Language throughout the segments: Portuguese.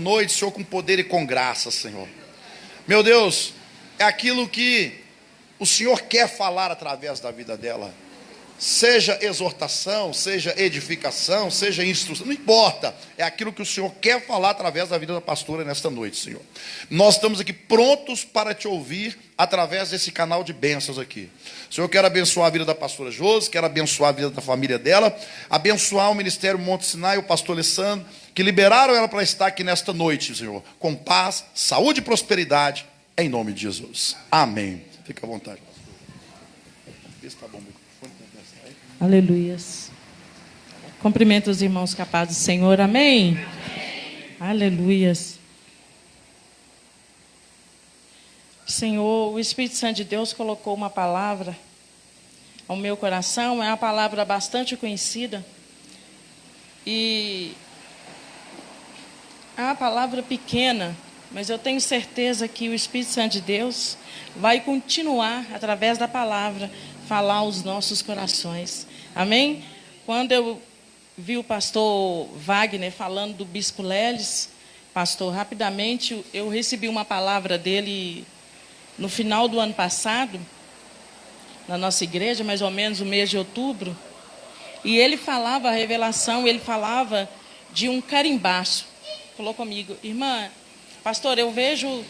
noite, Senhor, com poder e com graça, Senhor. Meu Deus, é aquilo que o Senhor quer falar através da vida dela. Seja exortação, seja edificação, seja instrução, não importa. É aquilo que o Senhor quer falar através da vida da pastora nesta noite, Senhor. Nós estamos aqui prontos para te ouvir através desse canal de bênçãos aqui. Senhor, eu quero abençoar a vida da pastora Josi, quero abençoar a vida da família dela, abençoar o Ministério Monte Sinai, o pastor Alessandro, que liberaram ela para estar aqui nesta noite, Senhor, com paz, saúde e prosperidade, em nome de Jesus. Amém. Fica à vontade. Vê se está bom. Aleluias. Cumprimento os irmãos com a paz do Senhor. Amém? Aleluias. Senhor, o Espírito Santo de Deus colocou uma palavra ao meu coração. É uma palavra bastante conhecida. E é uma palavra pequena, mas eu tenho certeza que o Espírito Santo de Deus vai continuar, através da palavra, falar aos nossos corações. Amém? Quando eu vi o pastor Wagner falando do Bispo Leles, pastor, rapidamente eu recebi uma palavra dele no final do ano passado, na nossa igreja, mais ou menos no mês de outubro, e ele falava, a revelação, ele falava de um carimbaço. Falou comigo, irmã, pastor, eu vejo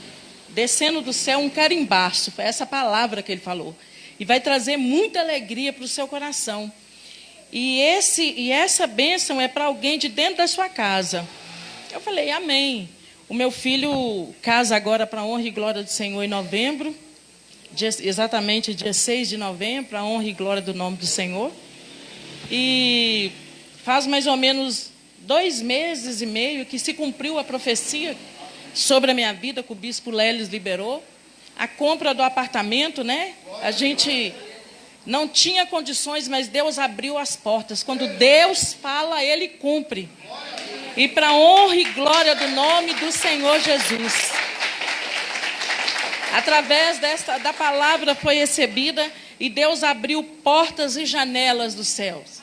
descendo do céu um carimbaço, foi essa palavra que ele falou. E vai trazer muita alegria para o seu coração. E essa bênção é para alguém de dentro da sua casa. Eu falei, amém. O meu filho casa agora para a honra e glória do Senhor em novembro. Exatamente dia 6 de novembro, para a honra e glória do nome do Senhor. E faz mais ou menos 2 meses e meio que se cumpriu a profecia sobre a minha vida que o Bispo Leles liberou. A compra do apartamento, né? A gente não tinha condições, mas Deus abriu as portas. Quando Deus fala, Ele cumpre. E para a honra e glória do nome do Senhor Jesus. Através da palavra foi recebida e Deus abriu portas e janelas dos céus.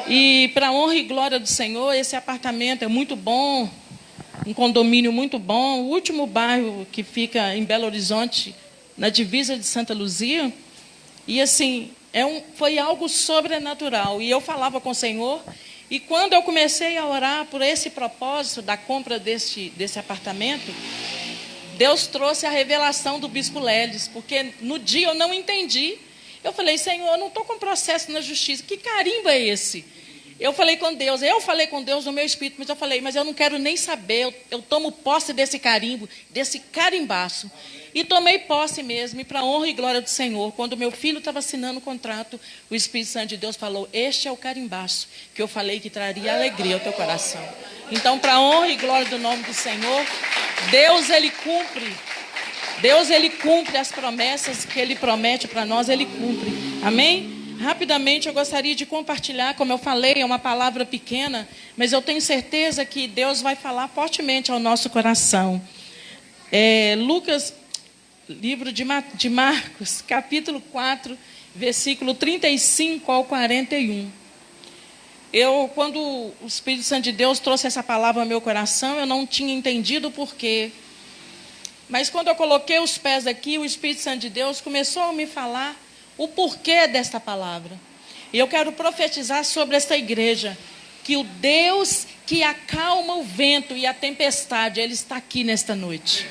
E para a honra e glória do Senhor, esse apartamento é muito bom. Um condomínio muito bom, o último bairro que fica em Belo Horizonte, na divisa de Santa Luzia. E assim, foi algo sobrenatural. E eu falava com o Senhor, e quando eu comecei a orar por esse propósito da compra desse apartamento, Deus trouxe a revelação do Bispo Leles, porque no dia eu não entendi. Eu falei, Senhor, eu não estou com processo na justiça, que carimbo é esse? Eu falei com Deus no meu espírito, mas eu falei, mas eu não quero nem saber, eu tomo posse desse carimbo, desse carimbaço. E tomei posse mesmo, e para a honra e glória do Senhor, quando meu filho estava assinando o contrato, o Espírito Santo de Deus falou, este é o carimbaço, que eu falei que traria alegria ao teu coração. Então, para a honra e glória do nome do Senhor, Deus, Ele cumpre as promessas que Ele promete para nós, Ele cumpre. Amém? Rapidamente eu gostaria de compartilhar, como eu falei, é uma palavra pequena, mas eu tenho certeza que Deus vai falar fortemente ao nosso coração. Lucas, livro de Marcos, capítulo 4, versículo 35 ao 41. Quando o Espírito Santo de Deus trouxe essa palavra ao meu coração, eu não tinha entendido o porquê. Mas quando eu coloquei os pés aqui, o Espírito Santo de Deus começou a me falar o porquê desta palavra. E eu quero profetizar sobre esta igreja, que o Deus que acalma o vento e a tempestade, Ele está aqui nesta noite.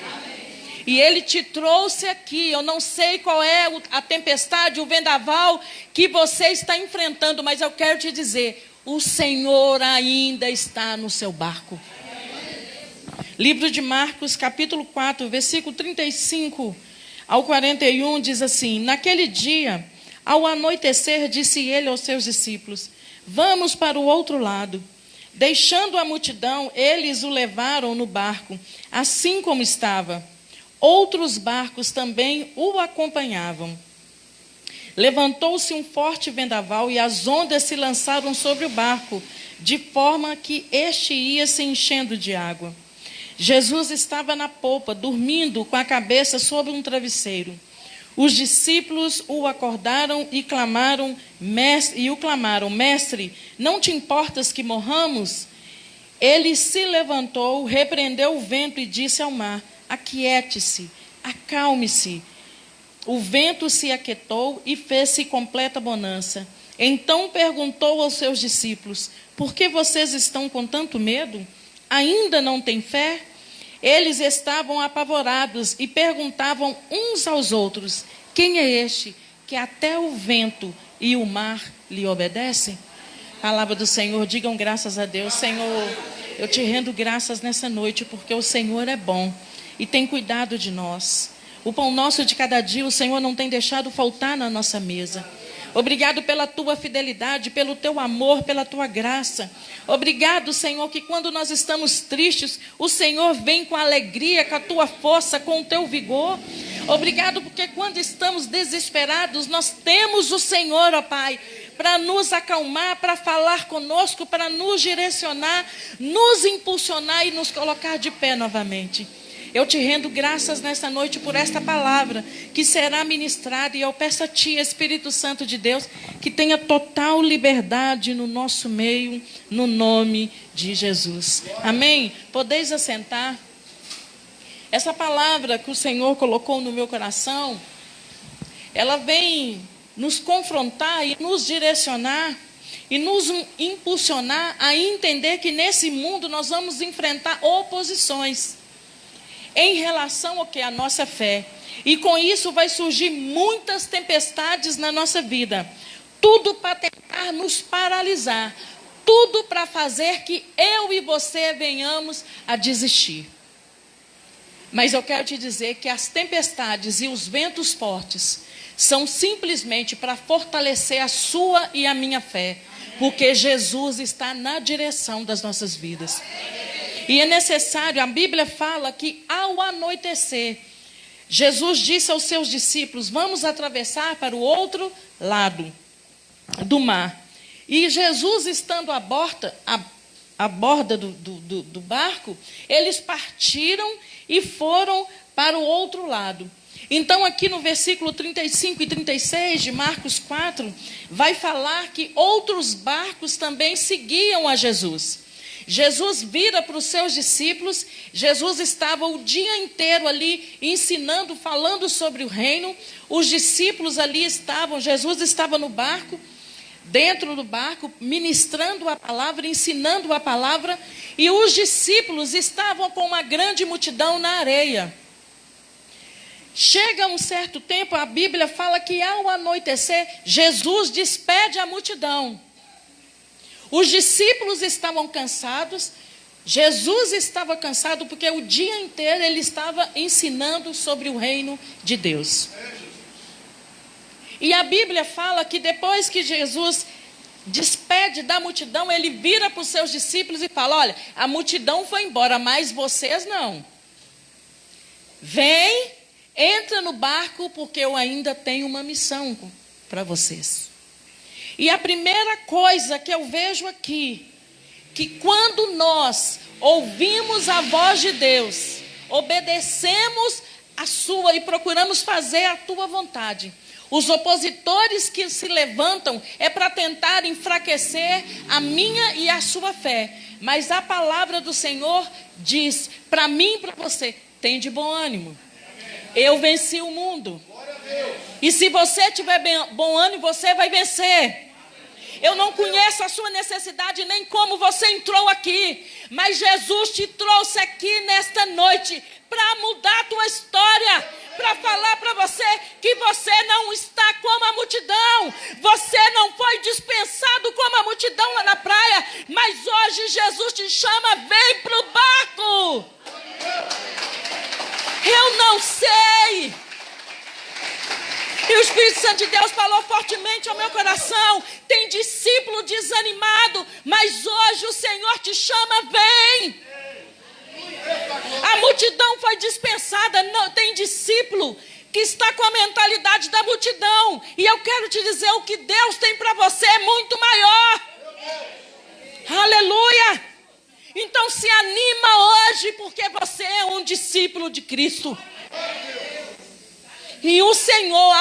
E Ele te trouxe aqui. Eu não sei qual é a tempestade, o vendaval que você está enfrentando, mas eu quero te dizer, o Senhor ainda está no seu barco. Livro de Marcos, capítulo 4, versículo 35 ao 41, diz assim, naquele dia, ao anoitecer, disse ele aos seus discípulos, vamos para o outro lado. Deixando a multidão, eles o levaram no barco, assim como estava. Outros barcos também o acompanhavam. Levantou-se um forte vendaval e as ondas se lançaram sobre o barco, de forma que este ia se enchendo de água. Jesus estava na popa, dormindo com a cabeça sobre um travesseiro. Os discípulos o acordaram e clamaram, mestre, não te importas que morramos? Ele se levantou, repreendeu o vento e disse ao mar: aquiete-se, acalme-se. O vento se aquietou e fez-se completa bonança. Então perguntou aos seus discípulos: por que vocês estão com tanto medo? Ainda não têm fé? Eles estavam apavorados e perguntavam uns aos outros: quem é este que até o vento e o mar lhe obedecem? Palavra do Senhor, digam graças a Deus. Senhor, eu te rendo graças nessa noite, porque o Senhor é bom e tem cuidado de nós. O pão nosso de cada dia, o Senhor não tem deixado faltar na nossa mesa. Obrigado pela tua fidelidade, pelo teu amor, pela tua graça. Obrigado, Senhor, que quando nós estamos tristes, o Senhor vem com alegria, com a tua força, com o teu vigor. Obrigado porque quando estamos desesperados, nós temos o Senhor, ó Pai, para nos acalmar, para falar conosco, para nos direcionar, nos impulsionar e nos colocar de pé novamente. Eu te rendo graças nessa noite por esta palavra que será ministrada, e eu peço a Ti, Espírito Santo de Deus, que tenha total liberdade no nosso meio, no nome de Jesus. Amém? Podeis assentar. Essa palavra que o Senhor colocou no meu coração, ela vem nos confrontar e nos direcionar e nos impulsionar a entender que nesse mundo nós vamos enfrentar oposições em relação ao que é a nossa fé. E com isso vai surgir muitas tempestades na nossa vida. Tudo para tentar nos paralisar. Tudo para fazer que eu e você venhamos a desistir. Mas eu quero te dizer que as tempestades e os ventos fortes são simplesmente para fortalecer a sua e a minha fé. Porque Jesus está na direção das nossas vidas. E é necessário, a Bíblia fala que ao anoitecer, Jesus disse aos seus discípulos: vamos atravessar para o outro lado do mar. E Jesus, estando à borda do barco, eles partiram e foram para o outro lado. Então aqui no versículo 35 e 36 de Marcos 4, vai falar que outros barcos também seguiam a Jesus. Jesus vira para os seus discípulos. Jesus estava o dia inteiro ali ensinando, falando sobre o reino. Os discípulos ali estavam, Jesus estava no barco, dentro do barco, ministrando a palavra, ensinando a palavra. E os discípulos estavam com uma grande multidão na areia. Chega um certo tempo, a Bíblia fala que ao anoitecer, Jesus despede a multidão. Os discípulos estavam cansados, Jesus estava cansado, porque o dia inteiro ele estava ensinando sobre o reino de Deus. E a Bíblia fala que depois que Jesus despede da multidão, ele vira para os seus discípulos e fala: olha, a multidão foi embora, mas vocês não. Vem, entra no barco, porque eu ainda tenho uma missão para vocês. E a primeira coisa que eu vejo aqui, que quando nós ouvimos a voz de Deus, obedecemos a sua e procuramos fazer a tua vontade, os opositores que se levantam é para tentar enfraquecer a minha e a sua fé. Mas a palavra do Senhor diz para mim e para você: tem de bom ânimo. Eu venci o mundo. E se você tiver bom ânimo, você vai vencer. Eu não conheço a sua necessidade, nem como você entrou aqui. Mas Jesus te trouxe aqui nesta noite para mudar a tua história. Para falar para você que você não está como a multidão. Você não foi dispensado como a multidão lá na praia. Mas hoje Jesus te chama: vem para o barco. Eu não sei. E o Espírito Santo de Deus falou fortemente ao meu coração: tem discípulo desanimado, mas hoje o Senhor te chama: vem. A multidão foi dispensada, não, tem discípulo que está com a mentalidade da multidão. E eu quero te dizer, o que Deus tem para você é muito maior. Aleluia. Então se anima hoje, porque você é um discípulo de Cristo. E o Senhor,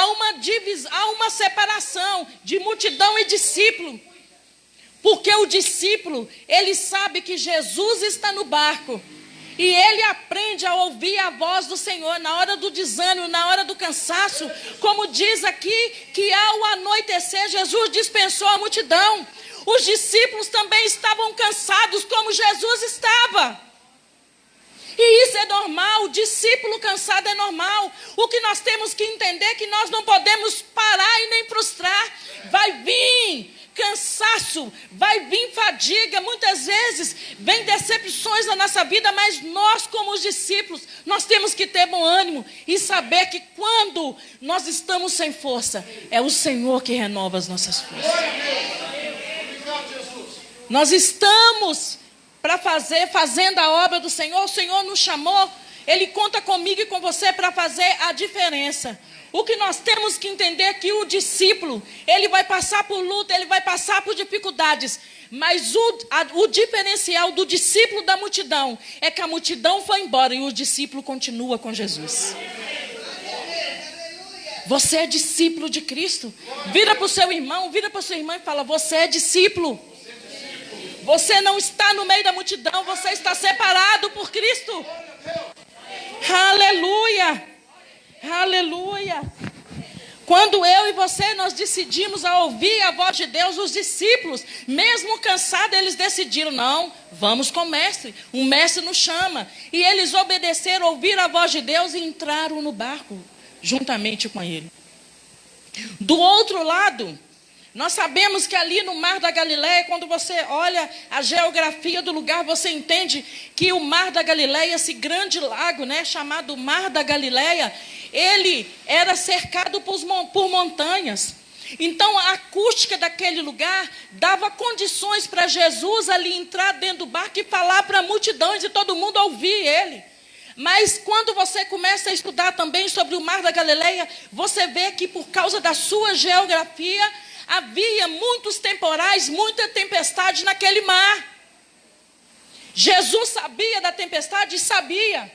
há uma separação de multidão e discípulo. Porque o discípulo, ele sabe que Jesus está no barco. E ele aprende a ouvir a voz do Senhor na hora do desânimo, na hora do cansaço. Como diz aqui, que ao anoitecer, Jesus dispensou a multidão. Os discípulos também estavam cansados, como Jesus estava. E isso é normal, o discípulo cansado é normal. O que nós temos que entender é que nós não podemos parar e nem frustrar. Vai vir cansaço, vai vir fadiga, muitas vezes vem decepções na nossa vida, mas nós como os discípulos, nós temos que ter bom ânimo e saber que quando nós estamos sem força, é o Senhor que renova as nossas forças. Nós estamos fazendo a obra do Senhor, o Senhor nos chamou, Ele conta comigo e com você para fazer a diferença. O que nós temos que entender é que o discípulo, ele vai passar por luta, ele vai passar por dificuldades. Mas o diferencial do discípulo da multidão é que a multidão foi embora e o discípulo continua com Jesus. Você é discípulo de Cristo. Vira para o seu irmão, vira para a sua irmã e fala: você é discípulo. Você não está no meio da multidão, você está separado por Cristo. Aleluia. Aleluia. Quando eu e você, nós decidimos a ouvir a voz de Deus, os discípulos, mesmo cansados, eles decidiram: não, vamos com o mestre nos chama. E eles obedeceram, ouviram a voz de Deus e entraram no barco, juntamente com ele. Do outro lado, nós sabemos que ali no Mar da Galileia, quando você olha a geografia do lugar, você entende que o Mar da Galileia, esse grande lago, né, chamado Mar da Galileia, ele era cercado por montanhas. Então a acústica daquele lugar dava condições para Jesus ali entrar dentro do barco e falar para multidões e todo mundo ouvir ele. Mas quando você começa a estudar também sobre o Mar da Galileia, você vê que por causa da sua geografia, havia muitos temporais, muita tempestade naquele mar. Jesus sabia da tempestade? Sabia.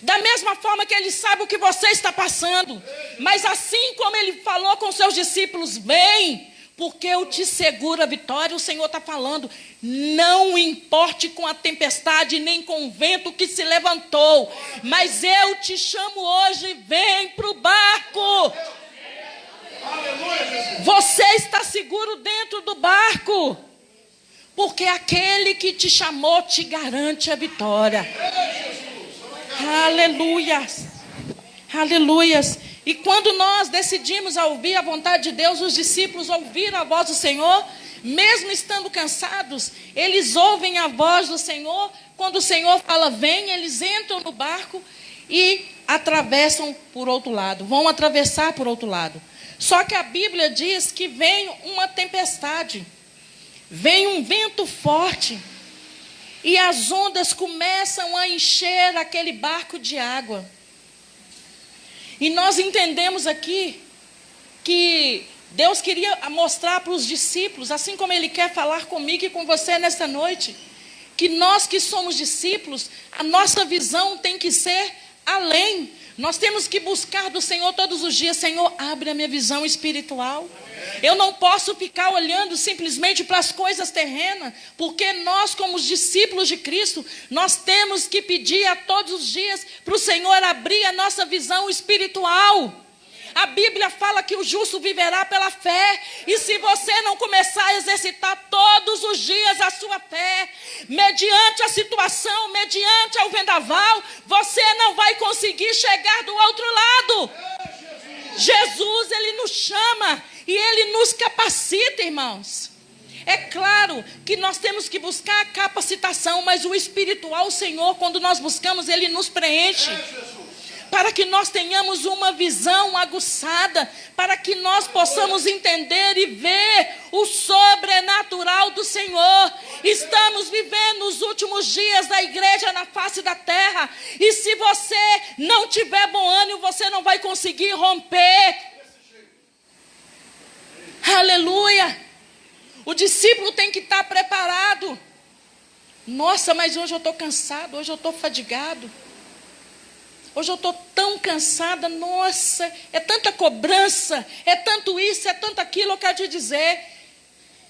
Da mesma forma que ele sabe o que você está passando. Mas assim como ele falou com seus discípulos: vem, porque eu te seguro a vitória. O Senhor está falando: não importe com a tempestade, nem com o vento que se levantou, mas eu te chamo hoje, vem para o barco. Você está seguro dentro do barco, porque aquele que te chamou te garante a vitória. Aleluias, aleluias. E quando nós decidimos ouvir a vontade de Deus, os discípulos ouviram a voz do Senhor, mesmo estando cansados, eles ouvem a voz do Senhor. Quando o Senhor fala: vem, eles entram no barco e atravessam por outro lado, vão atravessar por outro lado. Só que a Bíblia diz que vem uma tempestade, vem um vento forte, e as ondas começam a encher aquele barco de água. E nós entendemos aqui que Deus queria mostrar para os discípulos, assim como Ele quer falar comigo e com você nesta noite, que nós que somos discípulos, a nossa visão tem que ser além. Nós temos que buscar do Senhor todos os dias: Senhor, abre a minha visão espiritual. Eu não posso ficar olhando simplesmente para as coisas terrenas, porque nós, como os discípulos de Cristo, nós temos que pedir a todos os dias para o Senhor abrir a nossa visão espiritual. A Bíblia fala que o justo viverá pela fé. E se você não começar a exercitar todos os dias a sua fé, mediante a situação, mediante o vendaval, você não vai conseguir chegar do outro lado. Jesus, Ele nos chama e Ele nos capacita, irmãos. É claro que nós temos que buscar a capacitação, mas o espiritual, o Senhor, quando nós buscamos, Ele nos preenche. Para que nós tenhamos uma visão aguçada, para que nós possamos entender e ver o sobrenatural do Senhor. Estamos vivendo os últimos dias da igreja na face da terra, e se você não tiver bom ânimo, você não vai conseguir romper. Aleluia! O discípulo tem que estar preparado. Nossa, mas hoje eu estou cansado, hoje eu estou fadigado. Hoje eu estou tão cansada, nossa, é tanta cobrança, é tanto isso, é tanto aquilo. Eu quero te dizer,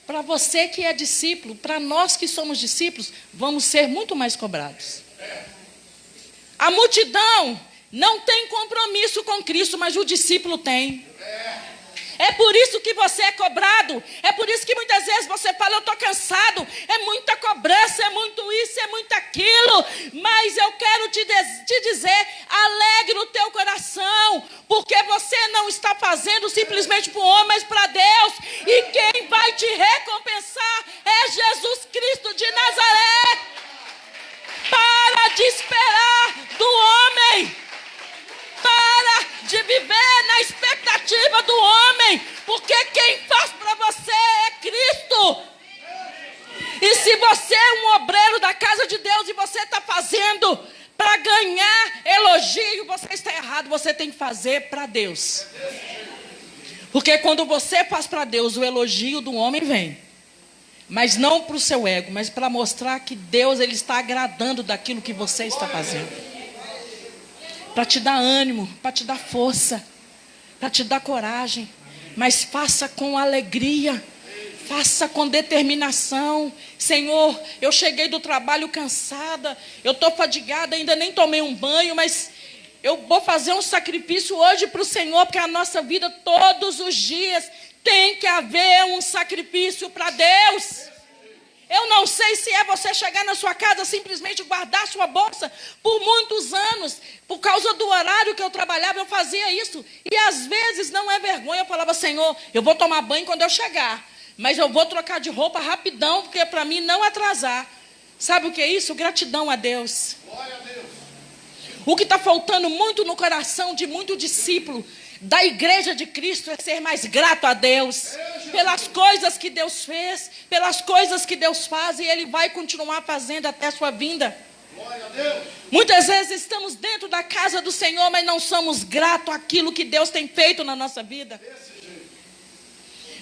para você que é discípulo, para nós que somos discípulos, vamos ser muito mais cobrados. A multidão não tem compromisso com Cristo, mas o discípulo tem. É por isso que você é cobrado. É por isso que muitas vezes você fala, eu estou cansado. É muita cobrança, é muito isso, é muito aquilo. Mas eu quero te dizer, alegre o teu coração. Porque você não está fazendo simplesmente para o homem, mas para Deus. E quem vai te recompensar é Jesus Cristo de Nazaré. Para de esperar do homem. Para de viver na expectativa do homem, porque quem faz para você é Cristo. E se você é um obreiro da casa de Deus e você está fazendo para ganhar elogio, você está errado. Você tem que fazer para Deus. Porque quando você faz para Deus, o elogio do homem vem. Mas não para o seu ego, mas para mostrar que Deus ele está agradando daquilo que você está fazendo. Para te dar ânimo, para te dar força, para te dar coragem. Mas faça com alegria, faça com determinação. Senhor, eu cheguei do trabalho cansada, eu estou fadigada, ainda nem tomei um banho, mas eu vou fazer um sacrifício hoje para o Senhor, porque a nossa vida todos os dias tem que haver um sacrifício para Deus. Eu não sei se é você chegar na sua casa, simplesmente guardar sua bolsa por muitos anos. Por causa do horário que eu trabalhava, eu fazia isso. E às vezes não é vergonha. Eu falava, Senhor, eu vou tomar banho quando eu chegar. Mas eu vou trocar de roupa rapidão, porque é para mim não atrasar. Sabe o que é isso? Gratidão a Deus. Glória a Deus. O que está faltando muito no coração de muito discípulo da igreja de Cristo é ser mais grato a Deus pelas coisas que Deus fez, pelas coisas que Deus faz, e Ele vai continuar fazendo até a sua vinda. Glória a Deus. Muitas vezes estamos dentro da casa do Senhor, mas não somos gratos àquilo que Deus tem feito na nossa vida.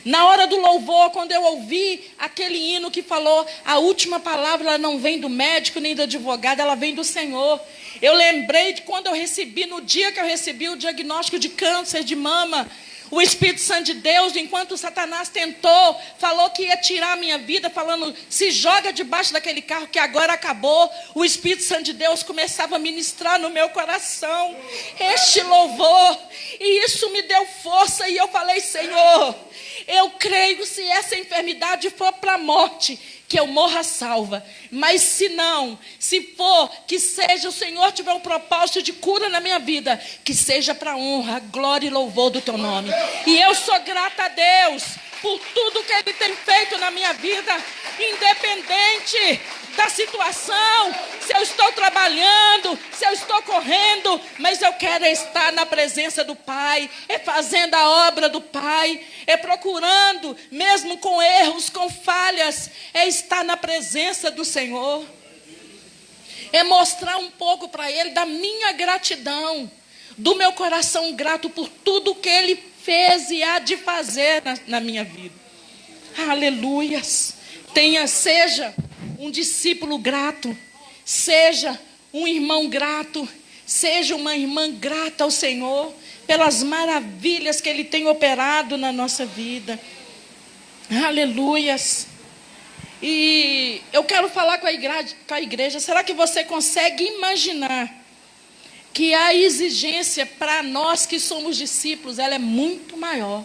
Na hora do louvor, quando eu ouvi aquele hino que falou, a última palavra ela não vem do médico nem do advogado, ela vem do Senhor. Eu lembrei de quando eu recebi, no dia que eu recebi o diagnóstico de câncer de mama, o Espírito Santo de Deus, enquanto Satanás tentou, falou que ia tirar a minha vida, falando, se joga debaixo daquele carro que agora acabou. O Espírito Santo de Deus começava a ministrar no meu coração este louvor, e isso me deu força, e eu falei, Senhor, eu creio, se essa enfermidade for para a morte, que eu morra salva. Mas se não, se for, que seja o Senhor tiver um propósito de cura na minha vida, que seja para honra, glória e louvor do teu nome. E eu sou grata a Deus por tudo que Ele tem feito na minha vida, independente da situação, se eu estou trabalhando, se eu estou correndo, mas eu quero estar na presença do Pai, é fazendo a obra do Pai, é procurando, mesmo com erros, com falhas, é estar na presença do Senhor, é mostrar um pouco para Ele da minha gratidão, do meu coração grato por tudo que Ele fez e há de fazer na minha vida. Aleluias. Seja um discípulo grato, seja um irmão grato, seja uma irmã grata ao Senhor, pelas maravilhas que Ele tem operado na nossa vida. Aleluias. E eu quero falar com a igreja, será que você consegue imaginar que a exigência para nós que somos discípulos, ela é muito maior?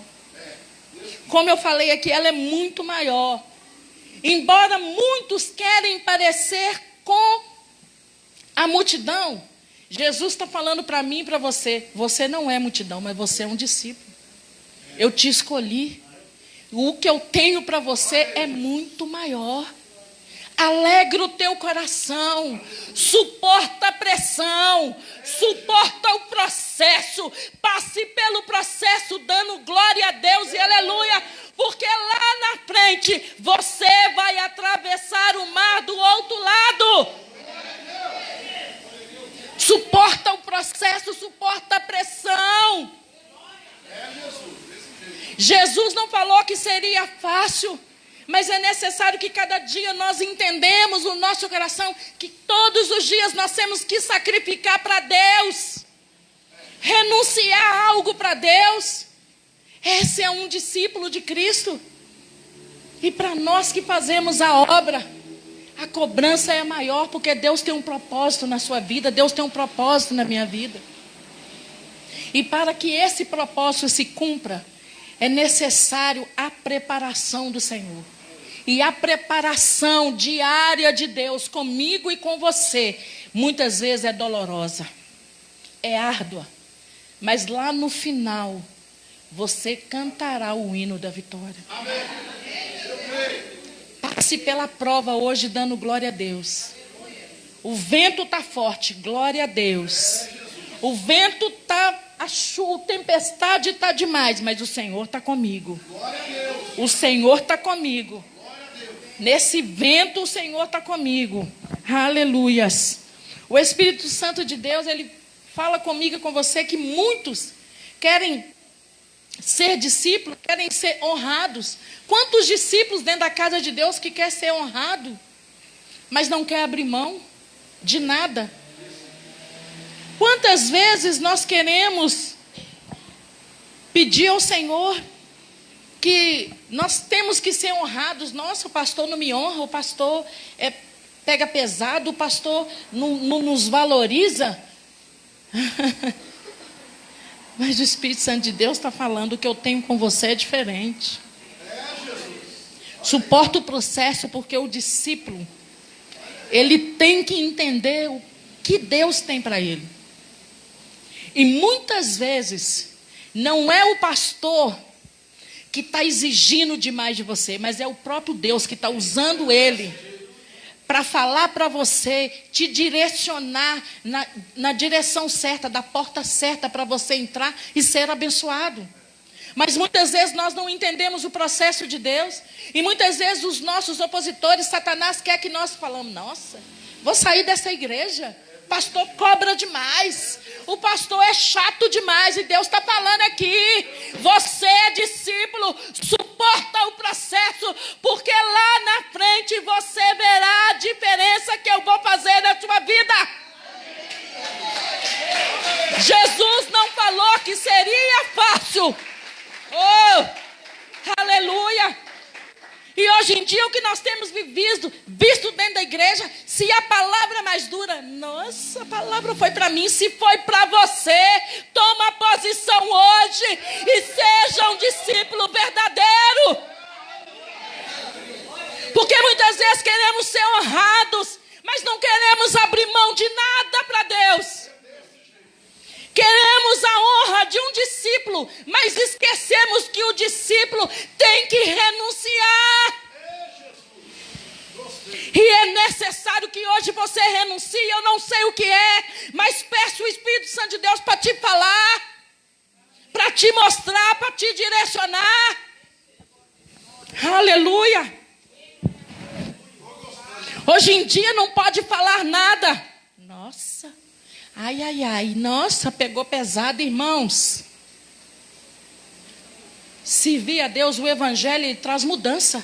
Como eu falei aqui, ela é muito maior. Embora muitos querem parecer com a multidão, Jesus está falando para mim e para você, você não é multidão, mas você é um discípulo. Eu te escolhi. O que eu tenho para você é muito maior. Alegra o teu coração, suporta a pressão, suporta o processo, passe pelo processo dando glória a Deus e aleluia, porque lá na frente você vai atravessar o mar do outro lado. Suporta o processo, suporta a pressão. Jesus não falou que seria fácil, mas é necessário que cada dia nós entendemos no nosso coração que todos os dias nós temos que sacrificar para Deus, renunciar algo para Deus. Esse é um discípulo de Cristo. E para nós que fazemos a obra, a cobrança é maior, porque Deus tem um propósito na sua vida, Deus tem um propósito na minha vida. E para que esse propósito se cumpra, é necessário a preparação do Senhor. E a preparação diária de Deus comigo e com você, muitas vezes é dolorosa, é árdua. Mas lá no final, você cantará o hino da vitória. Amém. Passe pela prova hoje dando glória a Deus. O vento está forte, glória a Deus. O vento está, a tempestade está demais, mas o Senhor está comigo. O Senhor está comigo. Nesse vento o Senhor está comigo. Aleluias. O Espírito Santo de Deus, ele fala comigo e com você que muitos querem ser discípulos, querem ser honrados. Quantos discípulos dentro da casa de Deus que quer ser honrado, mas não quer abrir mão de nada? Quantas vezes nós queremos pedir ao Senhor que nós temos que ser honrados? Nossa, o pastor não me honra, o pastor pega pesado, o pastor não nos valoriza. Mas o Espírito Santo de Deus está falando: o que eu tenho com você é diferente. Suporta o processo, porque o discípulo, ele tem que entender o que Deus tem para ele. E muitas vezes, não é o pastor que está exigindo demais de você, mas é o próprio Deus que está usando ele para falar para você, te direcionar na direção certa, da porta certa para você entrar e ser abençoado. Mas muitas vezes nós não entendemos o processo de Deus, e muitas vezes os nossos opositores, Satanás, quer que nós falamos: nossa, vou sair dessa igreja, o pastor cobra demais, o pastor é chato demais. E Deus está falando aqui: você é discípulo, suporta o processo, porque lá na frente você verá a diferença que eu vou fazer na sua vida. Jesus não falou que seria fácil. Oh, aleluia. E hoje em dia o que nós temos visto dentro da igreja, se a palavra é mais dura, nossa, a palavra foi para mim. Se foi para você, toma posição hoje e seja um discípulo verdadeiro. Porque muitas vezes queremos ser honrados, mas não queremos abrir mão de nada para Deus. Queremos a honra de um discípulo, mas esquecemos que o discípulo tem que renunciar. E é necessário que hoje você renuncie. Eu não sei o que é, mas peço o Espírito Santo de Deus para te falar, para te mostrar, para te direcionar. Aleluia. Hoje em dia não pode falar nada. Nossa, ai, ai, ai, nossa, pegou pesado, irmãos. Servir a Deus, o Evangelho, ele traz mudança.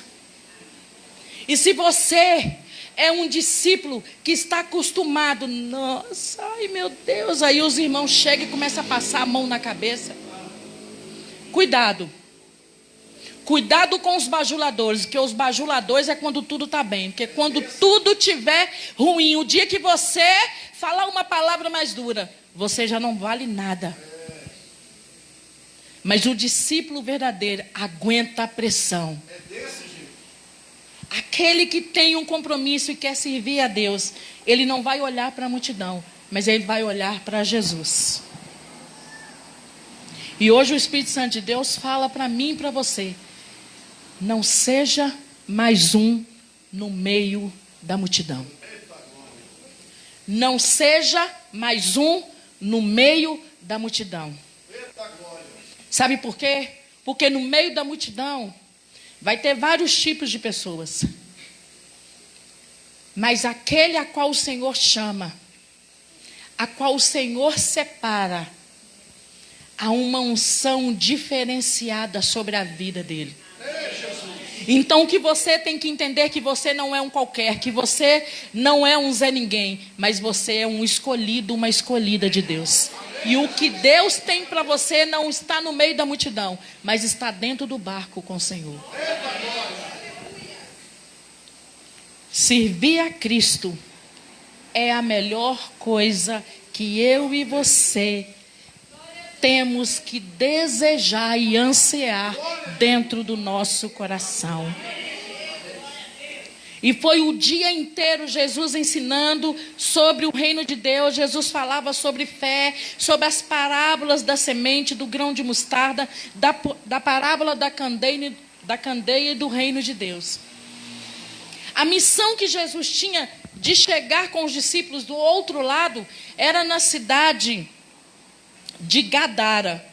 E se você é um discípulo que está acostumado, nossa, ai meu Deus, aí os irmãos chegam e começam a passar a mão na cabeça. Cuidado. Cuidado com os bajuladores, porque os bajuladores é quando tudo está bem. Porque quando tudo estiver ruim, o dia que você falar uma palavra mais dura, você já não vale nada. Mas o discípulo verdadeiro aguenta a pressão. Aquele que tem um compromisso e quer servir a Deus, ele não vai olhar para a multidão, mas ele vai olhar para Jesus. E hoje o Espírito Santo de Deus fala para mim e para você: não seja mais um no meio da multidão. Não seja mais um no meio da multidão. Sabe por quê? Porque no meio da multidão vai ter vários tipos de pessoas. Mas aquele a qual o Senhor chama, a qual o Senhor separa, há uma unção diferenciada sobre a vida dele. Então o que você tem que entender, que você não é um qualquer, que você não é um Zé Ninguém, mas você é um escolhido, uma escolhida de Deus. E o que Deus tem para você não está no meio da multidão, mas está dentro do barco com o Senhor. servir a Cristo é a melhor coisa que eu e você temos que desejar e ansiar dentro do nosso coração. E foi o dia inteiro Jesus ensinando sobre o reino de Deus. Jesus falava sobre fé, sobre as parábolas da semente, do grão de mostarda, da parábola da candeia e do reino de Deus. A missão que Jesus tinha de chegar com os discípulos do outro lado era na cidade de Gadara.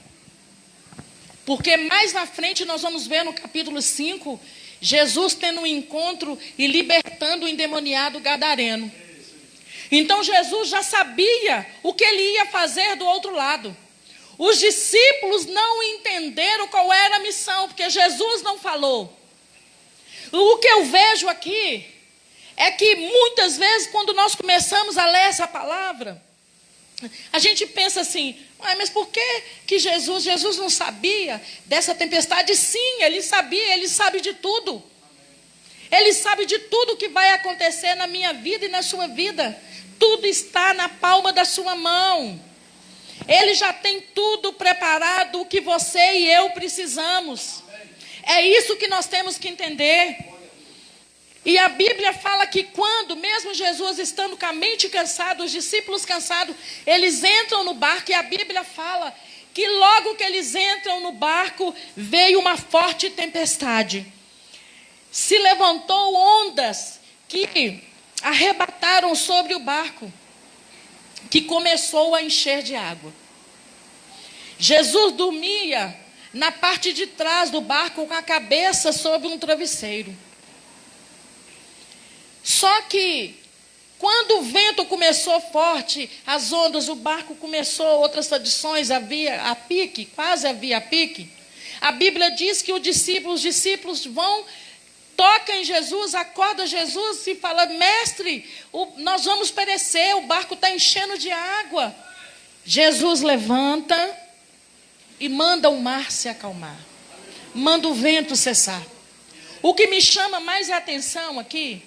Porque mais na frente nós vamos ver no capítulo 5, Jesus tendo um encontro e libertando o endemoniado gadareno. Então Jesus já sabia o que ele ia fazer do outro lado. Os discípulos não entenderam qual era a missão, porque Jesus não falou. O que eu vejo aqui é que muitas vezes quando nós começamos a ler essa palavra, a gente pensa assim, mas por que Jesus não sabia dessa tempestade? Sim, ele sabia, ele sabe de tudo. Ele sabe de tudo que vai acontecer na minha vida e na sua vida. Tudo está na palma da sua mão. Ele já tem tudo preparado o que você e eu precisamos. É isso que nós temos que entender. E a Bíblia fala que quando, mesmo Jesus estando com a mente cansada, os discípulos cansados, eles entram no barco, e a Bíblia fala que logo que eles entram no barco, veio uma forte tempestade. Se levantou ondas que arrebataram sobre o barco, que começou a encher de água. Jesus dormia na parte de trás do barco com a cabeça sobre um travesseiro. Só que, quando o vento começou forte, as ondas, o barco começou, outras tradições, havia a pique, quase havia a pique. A Bíblia diz que os discípulos vão, tocam em Jesus, acordam Jesus e falam, mestre, nós vamos perecer, o barco está enchendo de água. Jesus levanta e manda o mar se acalmar, manda o vento cessar. O que me chama mais a atenção aqui,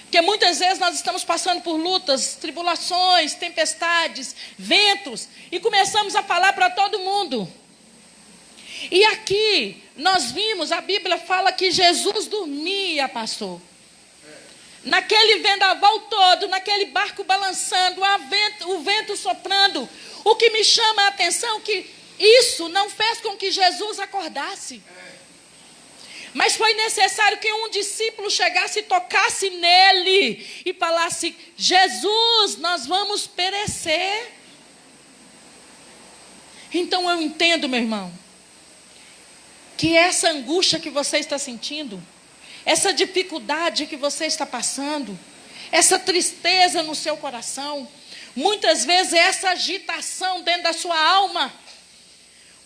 porque muitas vezes nós estamos passando por lutas, tribulações, tempestades, ventos, e começamos a falar para todo mundo. E aqui nós vimos, a Bíblia fala que Jesus dormia, pastor. Naquele vendaval todo, naquele barco balançando, o vento soprando. O que me chama a atenção é que isso não fez com que Jesus acordasse. Mas foi necessário que um discípulo chegasse e tocasse nele e falasse, Jesus, nós vamos perecer. Então eu entendo, meu irmão, que essa angústia que você está sentindo, essa dificuldade que você está passando, essa tristeza no seu coração, muitas vezes é essa agitação dentro da sua alma.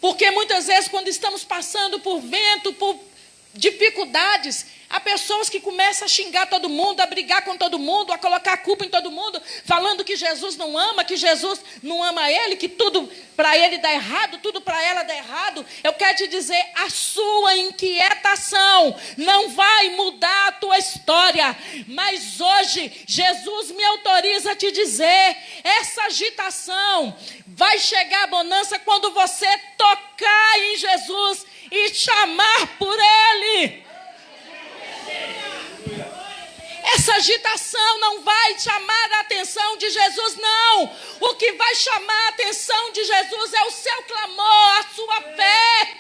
Porque muitas vezes quando estamos passando por vento, por dificuldades, há pessoas que começam a xingar todo mundo, a brigar com todo mundo, a colocar a culpa em todo mundo, falando que Jesus não ama, que Jesus não ama ele, que tudo para ele dá errado, tudo para ela dá errado. Eu quero te dizer, a sua inquietação não vai mudar a tua história, mas hoje Jesus me autoriza a te dizer, essa agitação vai chegar a bonança quando você tocar em Jesus e chamar por ele. Essa agitação não vai chamar a atenção de Jesus, não. O que vai chamar a atenção de Jesus é o seu clamor, a sua fé.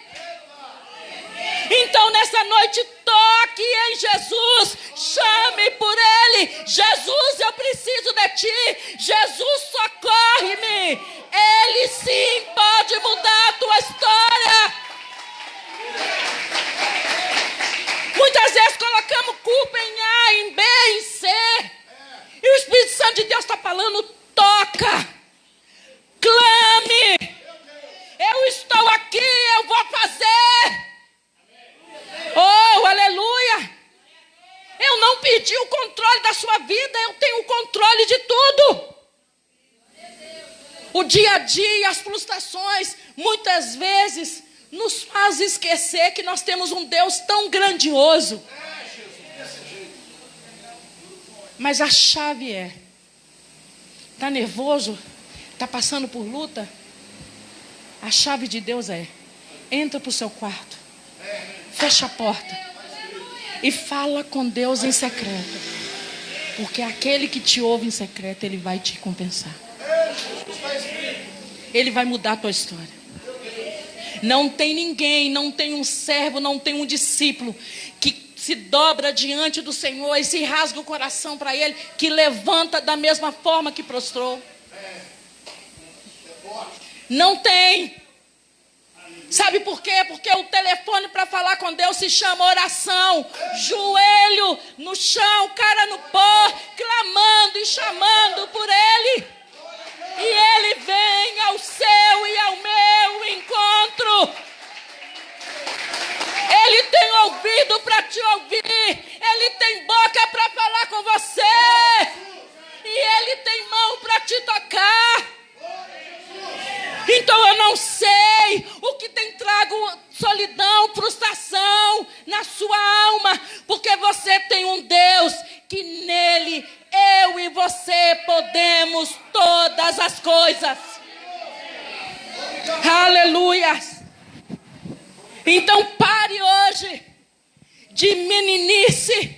Então nessa noite toque em Jesus, chame por ele. Jesus, eu preciso de ti. Jesus, socorre-me. Ele sim pode mudar a tua história. Muitas vezes colocamos culpa em A, em B, em C. E o Espírito Santo de Deus está falando, toca, clame. Eu estou aqui, eu vou fazer. Oh, aleluia. Eu não pedi o controle da sua vida, eu tenho o controle de tudo. O dia a dia, as frustrações, muitas vezes nos faz esquecer que nós temos um Deus tão grandioso. Mas a chave é: está nervoso? Está passando por luta? A chave de Deus é: entra para o seu quarto, fecha a porta e fala com Deus em secreto. Porque aquele que te ouve em secreto, Ele vai te compensar. Ele vai mudar a tua história. Não tem ninguém, não tem um servo, não tem um discípulo que se dobra diante do Senhor e se rasga o coração para Ele, que levanta da mesma forma que prostrou. Não tem. Sabe por quê? Porque o telefone para falar com Deus se chama oração. Joelho no chão, cara no pó, clamando e chamando por Ele. E Ele vem ao seu e ao meu encontro. Ele tem ouvido para te ouvir. Ele tem boca para falar com você. E Ele tem mão para te tocar. Então eu não sei o que tem trago solidão, frustração na sua alma. Porque você tem um Deus que nele eu e você podemos todas as coisas. Aleluia. Então pare hoje de meninice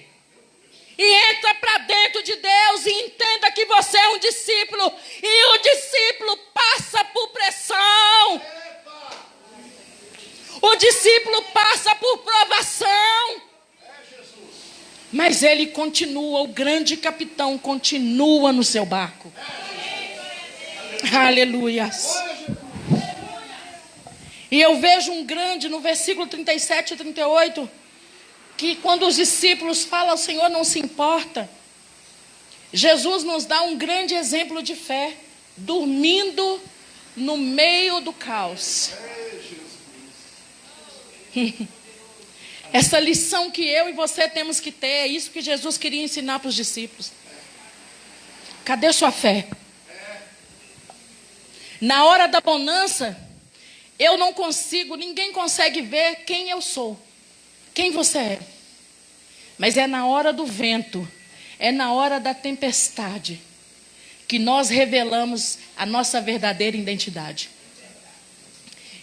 e entra para dentro de Deus e entenda que você é um discípulo. E o discípulo passa por pressão. O discípulo passa por provação. Mas ele continua, o grande capitão continua no seu barco. Aleluias. E eu vejo um grande, no versículo 37 e 38, que quando os discípulos falam, o Senhor não se importa. Jesus nos dá um grande exemplo de fé, dormindo no meio do caos. Essa lição que eu e você temos que ter, é isso que Jesus queria ensinar para os discípulos. Cadê sua fé? Na hora da bonança, eu não consigo, ninguém consegue ver quem eu sou, quem você é. Mas é na hora do vento, é na hora da tempestade, que nós revelamos a nossa verdadeira identidade.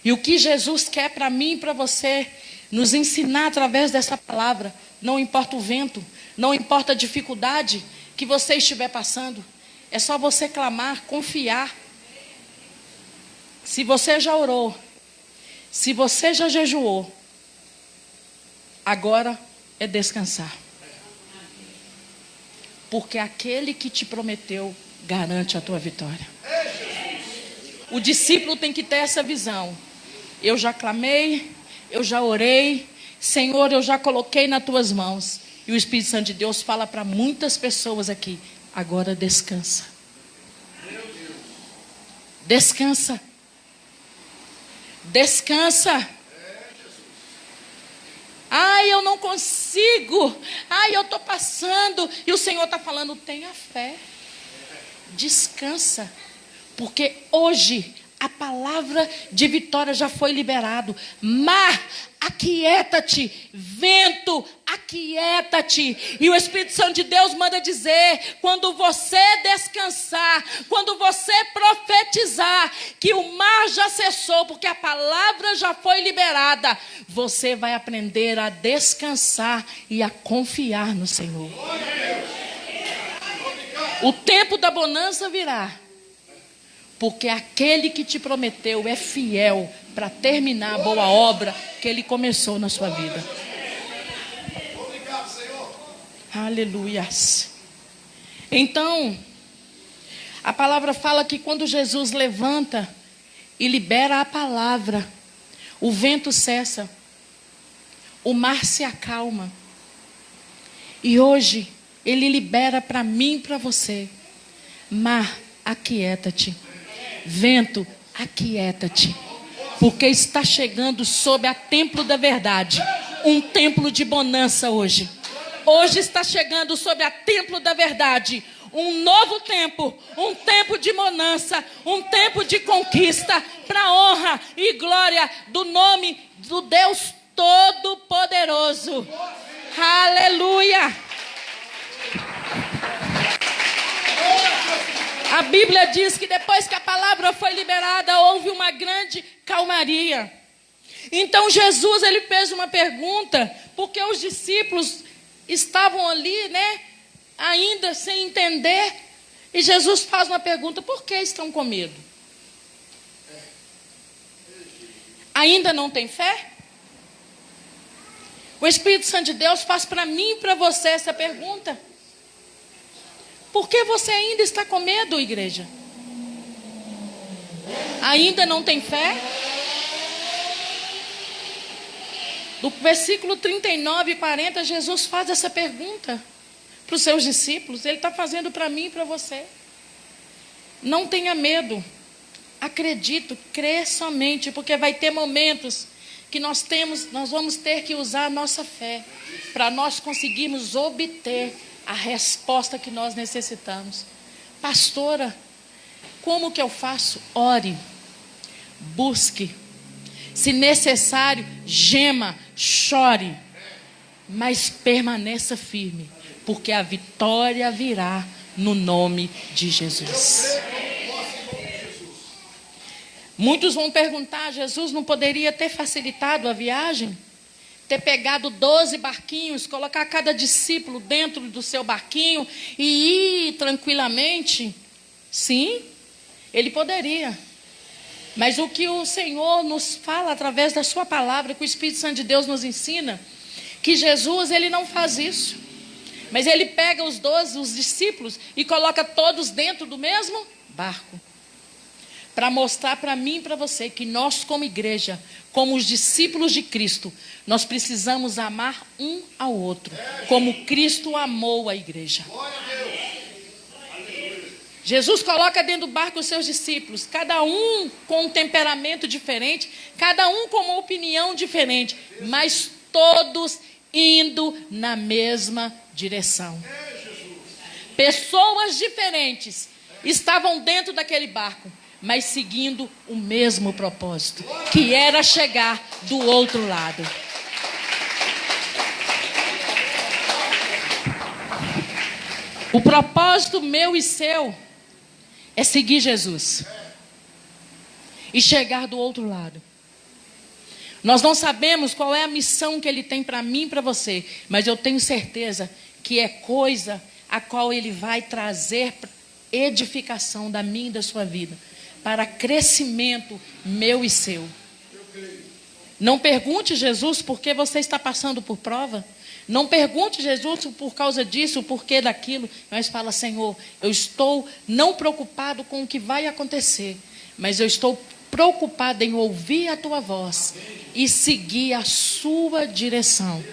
E o que Jesus quer para mim e para você, nos ensinar através dessa palavra, não importa o vento, não importa a dificuldade que você estiver passando, é só você clamar, confiar. Se você já orou, se você já jejuou, agora é descansar. Porque aquele que te prometeu garante a tua vitória. O discípulo tem que ter essa visão. Eu já clamei, eu já orei, Senhor, eu já coloquei nas tuas mãos. E o Espírito Santo de Deus fala para muitas pessoas aqui: agora descansa. Descansa. Descansa. Ai, eu não consigo. Ai, eu estou passando. E o Senhor está falando: tenha fé. Descansa. Porque hoje a palavra de vitória já foi liberado. Mar, aquieta-te. Vento, aquieta-te. E o Espírito Santo de Deus manda dizer: quando você descansar, quando você profetizar que o mar já cessou, porque a palavra já foi liberada, você vai aprender a descansar e a confiar no Senhor. O tempo da bonança virá, porque aquele que te prometeu é fiel para terminar a boa obra que Ele começou na sua vida. Obrigado, Senhor. Aleluias. Então, a palavra fala que quando Jesus levanta e libera a palavra, o vento cessa, o mar se acalma. E hoje Ele libera para mim e para você: mar, aquieta-te. Vento, aquieta-te. Porque está chegando sob a templo da verdade um templo de bonança hoje. Hoje está chegando sob a templo da verdade um novo tempo, um tempo de bonança, um tempo de conquista para a honra e glória do nome do Deus Todo-Poderoso. Aleluia. A Bíblia diz que depois que a palavra foi liberada, houve uma grande calmaria. Então Jesus, ele fez uma pergunta, porque os discípulos estavam ali, né, ainda sem entender. E Jesus faz uma pergunta: por que estão com medo? Ainda não tem fé? O Espírito Santo de Deus faz para mim e para você essa pergunta. Por que você ainda está com medo, igreja? Ainda não tem fé? Do versículo 39 e 40, Jesus faz essa pergunta para os seus discípulos. Ele está fazendo para mim e para você. Não tenha medo. Acredito, crê somente, porque vai ter momentos que nós vamos ter que usar a nossa fé para nós conseguirmos obter a resposta que nós necessitamos. Pastora, como que eu faço? Ore, busque, se necessário, gema, chore, mas permaneça firme, porque a vitória virá no nome de Jesus. Muitos vão perguntar: Jesus não poderia ter facilitado a viagem? Ter pegado 12 barquinhos, colocar cada discípulo dentro do seu barquinho e ir tranquilamente? Sim, ele poderia. Mas o que o Senhor nos fala através da sua palavra, que o Espírito Santo de Deus nos ensina, que Jesus, ele não faz isso. Mas ele pega os 12, os discípulos, e coloca todos dentro do mesmo barco. Para mostrar para mim e para você que nós, como igreja, como os discípulos de Cristo, nós precisamos amar um ao outro, como Cristo amou a igreja. Jesus coloca dentro do barco os seus discípulos, cada um com um temperamento diferente, cada um com uma opinião diferente, mas todos indo na mesma direção. Pessoas diferentes estavam dentro daquele barco, mas seguindo o mesmo propósito, que era chegar do outro lado. O propósito meu e seu é seguir Jesus e chegar do outro lado. Nós não sabemos qual é a missão que Ele tem para mim e para você, mas eu tenho certeza que é coisa a qual Ele vai trazer edificação da minha e da sua vida, para crescimento meu e seu. Não pergunte Jesus por que você está passando por prova. Não pergunte Jesus por causa disso, o porquê daquilo. Mas fala: Senhor, eu estou não preocupado com o que vai acontecer, mas eu estou preocupado em ouvir a tua voz e seguir a sua direção.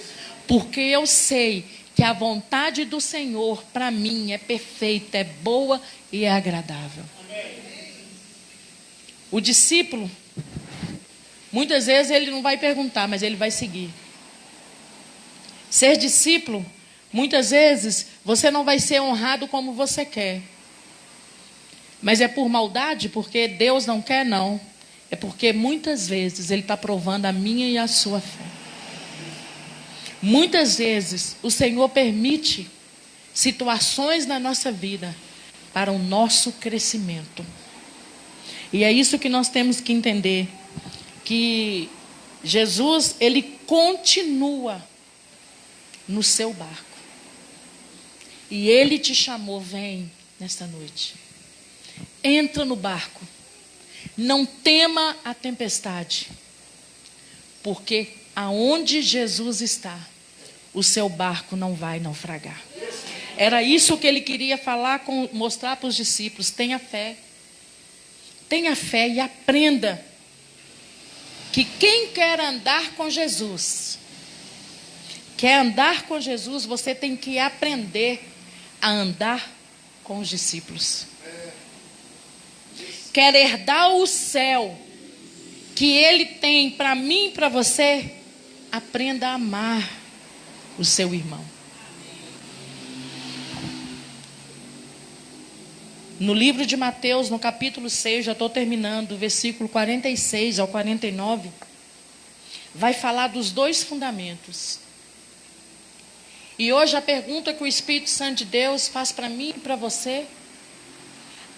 Porque eu sei que a vontade do Senhor para mim é perfeita, é boa e é agradável. O discípulo, muitas vezes ele não vai perguntar, mas ele vai seguir. Ser discípulo, muitas vezes você não vai ser honrado como você quer. Mas é por maldade, porque Deus não quer, não. É porque muitas vezes Ele está provando a minha e a sua fé. Muitas vezes o Senhor permite situações na nossa vida para o nosso crescimento. E é isso que nós temos que entender, que Jesus, Ele continua no seu barco. E Ele te chamou: vem nesta noite. Entra no barco. Não tema a tempestade. Porque aonde Jesus está, o seu barco não vai naufragar. Era isso que Ele queria falar, mostrar para os discípulos. Tenha fé. Tenha fé e aprenda que quem quer andar com Jesus, você tem que aprender a andar com os discípulos. Quer herdar o céu que Ele tem para mim e para você, aprenda a amar o seu irmão. No livro de Mateus, no capítulo 6, já estou terminando, do versículo 46 ao 49, vai falar dos dois fundamentos. E hoje a pergunta que o Espírito Santo de Deus faz para mim e para você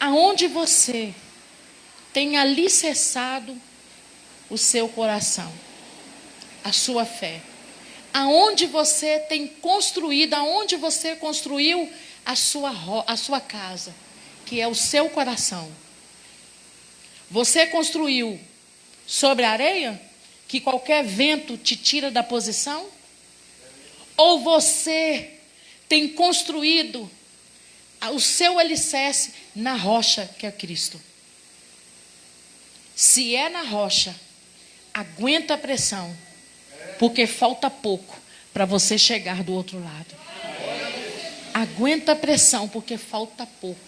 aonde você tem alicerçado o seu coração, a sua fé. Aonde você tem construído, aonde você construiu a sua casa, que é o seu coração. Você construiu sobre a areia, que qualquer vento te tira da posição? Ou você tem construído o seu alicerce na rocha, que é Cristo? Se é na rocha, aguenta a pressão, porque falta pouco para você chegar do outro lado. Aguenta a pressão, porque falta pouco.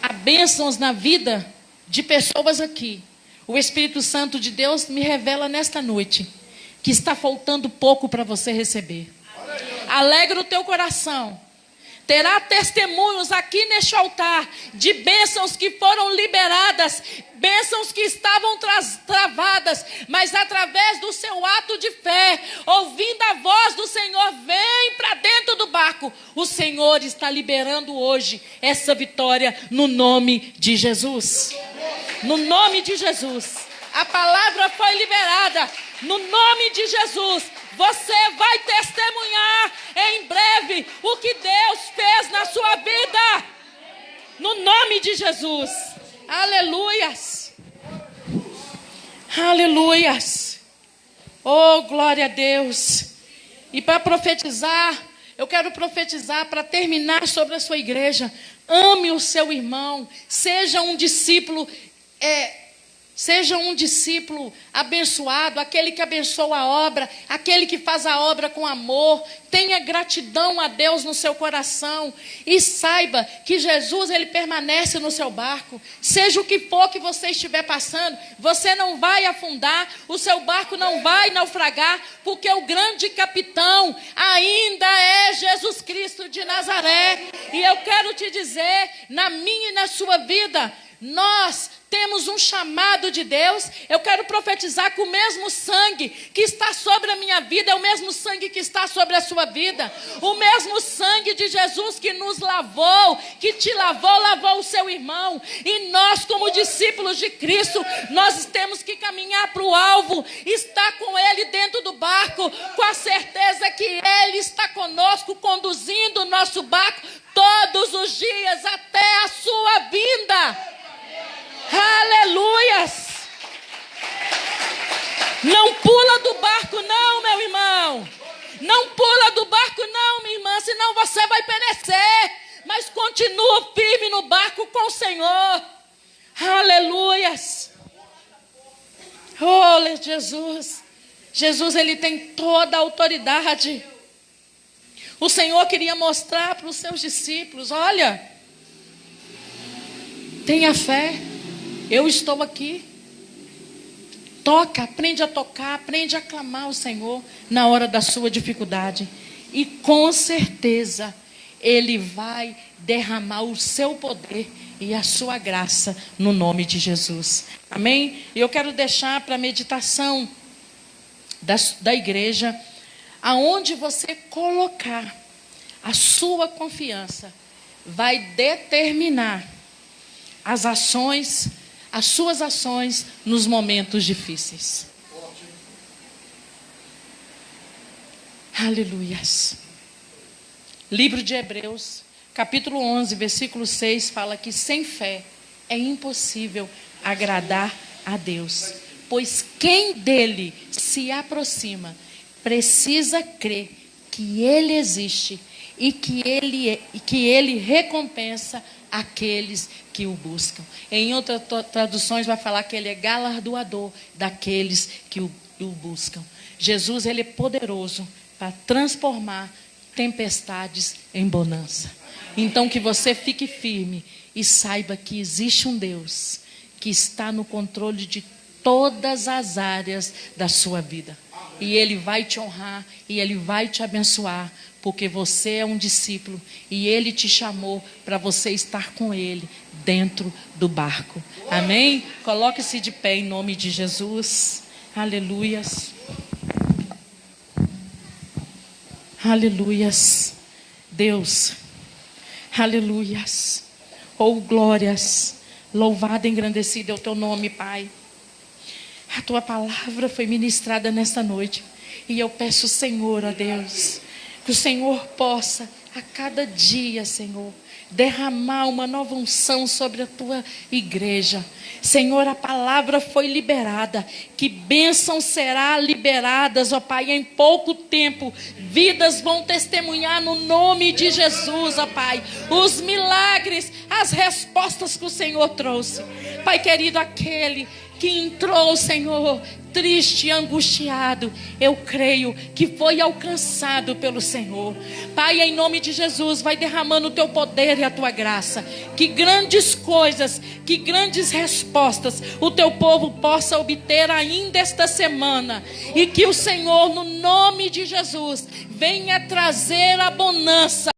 Há bênçãos na vida de pessoas aqui. O Espírito Santo de Deus me revela nesta noite que está faltando pouco para você receber. Alegra o teu coração. Terá testemunhos aqui neste altar de bênçãos que foram liberadas, bênçãos que estavam travadas, mas através do seu ato de fé, ouvindo a voz do Senhor, vem para dentro do barco. O Senhor está liberando hoje essa vitória no nome de Jesus. No nome de Jesus. A palavra foi liberada. No nome de Jesus. Você vai testemunhar em breve o que Deus fez na sua vida. No nome de Jesus. Aleluias. Aleluias. Oh, glória a Deus. E para profetizar, eu quero profetizar para terminar sobre a sua igreja. Ame o seu irmão. Seja um discípulo abençoado, aquele que abençoa a obra, aquele que faz a obra com amor. Tenha gratidão a Deus no seu coração e saiba que Jesus, ele permanece no seu barco. Seja o que for que você estiver passando, você não vai afundar, o seu barco não vai naufragar, porque o grande capitão ainda é Jesus Cristo de Nazaré. E eu quero te dizer, na minha e na sua vida, nós temos um chamado de Deus. Eu quero profetizar que o mesmo sangue que está sobre a minha vida é o mesmo sangue que está sobre a sua vida. O mesmo sangue de Jesus que nos lavou, que te lavou, lavou o seu irmão. E nós, como discípulos de Cristo, nós temos que caminhar para o alvo, estar com Ele dentro do barco, com a certeza que Ele está conosco, conduzindo o nosso barco todos os dias até a sua vinda. Aleluias! Não pula do barco não, meu irmão. Não pula do barco não, minha irmã, senão você vai perecer. Mas continua firme no barco com o Senhor. Aleluias! Oh, Jesus. Jesus, ele tem toda a autoridade. O Senhor queria mostrar para os seus discípulos: olha, tenha fé. Eu estou aqui. Toca, aprende a tocar, aprende a clamar ao Senhor na hora da sua dificuldade. E com certeza Ele vai derramar o seu poder e a sua graça no nome de Jesus. Amém? E eu quero deixar para a meditação da igreja, aonde você colocar a sua confiança, vai determinar as suas ações nos momentos difíceis. Aleluias. Livro de Hebreus, capítulo 11, versículo 6, fala que sem fé é impossível agradar a Deus. Pois quem dele se aproxima precisa crer que ele existe e que ele recompensa aqueles que o buscam. Em outras traduções vai falar que ele é galardoador daqueles que o buscam. Jesus, ele é poderoso para transformar tempestades em bonança. Então que você fique firme e saiba que existe um Deus que está no controle de todas as áreas da sua vida. E Ele vai te honrar e Ele vai te abençoar, porque você é um discípulo e Ele te chamou para você estar com Ele dentro do barco. Amém? Coloque-se de pé em nome de Jesus. Aleluias. Aleluias. Deus. Aleluias. Oh, glórias. Louvado e engrandecido é o teu nome, Pai. A tua palavra foi ministrada nesta noite. E eu peço, Senhor, ó Deus, que o Senhor possa, a cada dia, Senhor, derramar uma nova unção sobre a tua igreja. Senhor, a palavra foi liberada. Que bênção será liberadas, ó Pai, em pouco tempo. Vidas vão testemunhar no nome de Jesus, ó Pai. Os milagres, as respostas que o Senhor trouxe. Pai querido, aquele que entrou, Senhor, triste e angustiado, eu creio que foi alcançado pelo Senhor. Pai, em nome de Jesus, vai derramando o teu poder e a tua graça. Que grandes coisas, que grandes respostas o teu povo possa obter ainda esta semana. E que o Senhor, no nome de Jesus, venha trazer a bonança